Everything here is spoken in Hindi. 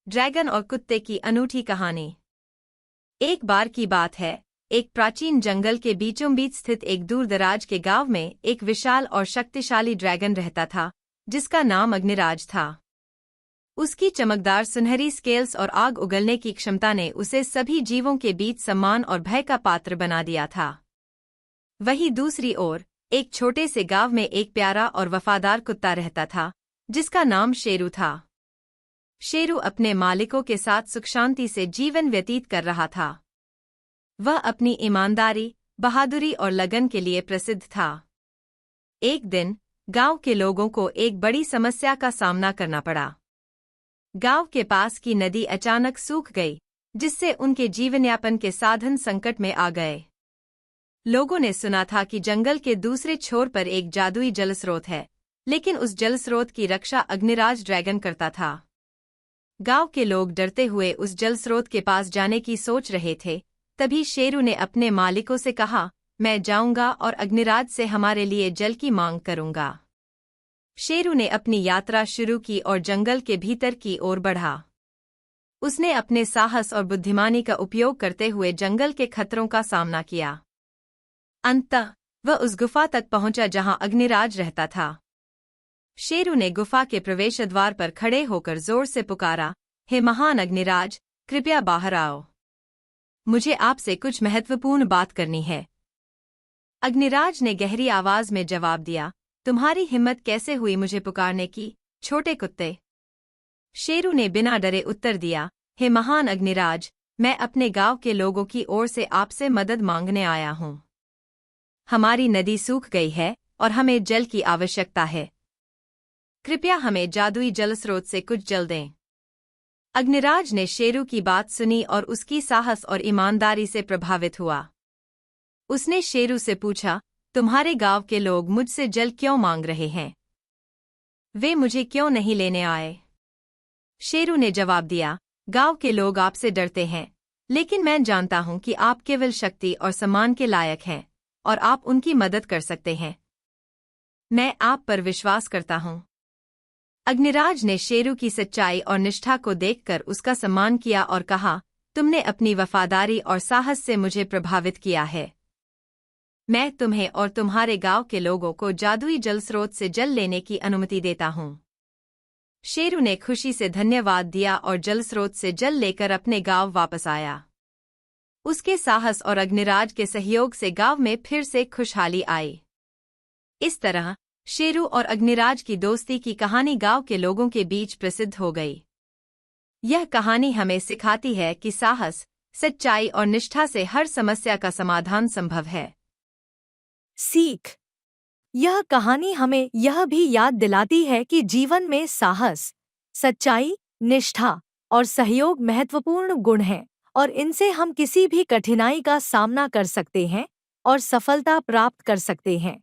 ड्रैगन और कुत्ते की अनूठी कहानी। एक बार की बात है, एक प्राचीन जंगल के बीचों बीच स्थित एक दूरदराज के गांव में एक विशाल और शक्तिशाली ड्रैगन रहता था, जिसका नाम अग्निराज था। उसकी चमकदार सुनहरी स्केल्स और आग उगलने की क्षमता ने उसे सभी जीवों के बीच सम्मान और भय का पात्र बना दिया था। वहीं दूसरी ओर, एक छोटे से गांव में एक प्यारा और वफादार कुत्ता रहता था, जिसका नाम शेरू था। शेरू अपने मालिकों के साथ सुख शांति से जीवन व्यतीत कर रहा था। वह अपनी ईमानदारी, बहादुरी और लगन के लिए प्रसिद्ध था। एक दिन गांव के लोगों को एक बड़ी समस्या का सामना करना पड़ा। गांव के पास की नदी अचानक सूख गई, जिससे उनके जीवनयापन के साधन संकट में आ गए। लोगों ने सुना था कि जंगल के दूसरे छोर पर एक जादुई जलस्रोत है, लेकिन उस जलस्रोत की रक्षा अग्निराज ड्रैगन करता था। गांव के लोग डरते हुए उस जलस्रोत के पास जाने की सोच रहे थे। तभी शेरू ने अपने मालिकों से कहा, मैं जाऊंगा और अग्निराज से हमारे लिए जल की मांग करूंगा। शेरू ने अपनी यात्रा शुरू की और जंगल के भीतर की ओर बढ़ा। उसने अपने साहस और बुद्धिमानी का उपयोग करते हुए जंगल के खतरों का सामना किया। अंततः वह उस गुफा तक पहुंचा जहां अग्निराज रहता था। शेरू ने गुफा के प्रवेश द्वार पर खड़े होकर जोर से पुकारा, हे महान अग्निराज, कृपया बाहर आओ। मुझे आपसे कुछ महत्वपूर्ण बात करनी है। अग्निराज ने गहरी आवाज में जवाब दिया, तुम्हारी हिम्मत कैसे हुई मुझे पुकारने की, छोटे कुत्ते। शेरू ने बिना डरे उत्तर दिया, हे महान अग्निराज, मैं अपने गांव के लोगों की ओर से आपसे मदद मांगने आया हूं। हमारी नदी सूख गई है और हमें जल की आवश्यकता है। कृपया हमें जादुई जलस्रोत से कुछ जल दें। अग्निराज ने शेरू की बात सुनी और उसकी साहस और ईमानदारी से प्रभावित हुआ। उसने शेरू से पूछा, तुम्हारे गांव के लोग मुझसे जल क्यों मांग रहे हैं? वे मुझे क्यों नहीं लेने आए? शेरू ने जवाब दिया, गांव के लोग आपसे डरते हैं, लेकिन मैं जानता हूं कि आप केवल शक्ति और सम्मान के लायक हैं, और आप उनकी मदद कर सकते हैं। मैं आप पर विश्वास करता हूं। अग्निराज ने शेरू की सच्चाई और निष्ठा को देखकर उसका सम्मान किया और कहा, तुमने अपनी वफादारी और साहस से मुझे प्रभावित किया है। मैं तुम्हें और तुम्हारे गांव के लोगों को जादुई जलस्रोत से जल लेने की अनुमति देता हूं। शेरू ने खुशी से धन्यवाद दिया और जलस्रोत से जल लेकर अपने गांव वापस आया। उसके साहस और अग्निराज के सहयोग से गांव में फिर से खुशहाली आई। इस तरह शेरू और अग्निराज की दोस्ती की कहानी गांव के लोगों के बीच प्रसिद्ध हो गई। यह कहानी हमें सिखाती है कि साहस, सच्चाई और निष्ठा से हर समस्या का समाधान संभव है। सीख। यह कहानी हमें यह भी याद दिलाती है कि जीवन में साहस, सच्चाई, निष्ठा और सहयोग महत्वपूर्ण गुण हैं, और इनसे हम किसी भी कठिनाई का सामना कर सकते हैं और सफलता प्राप्त कर सकते हैं।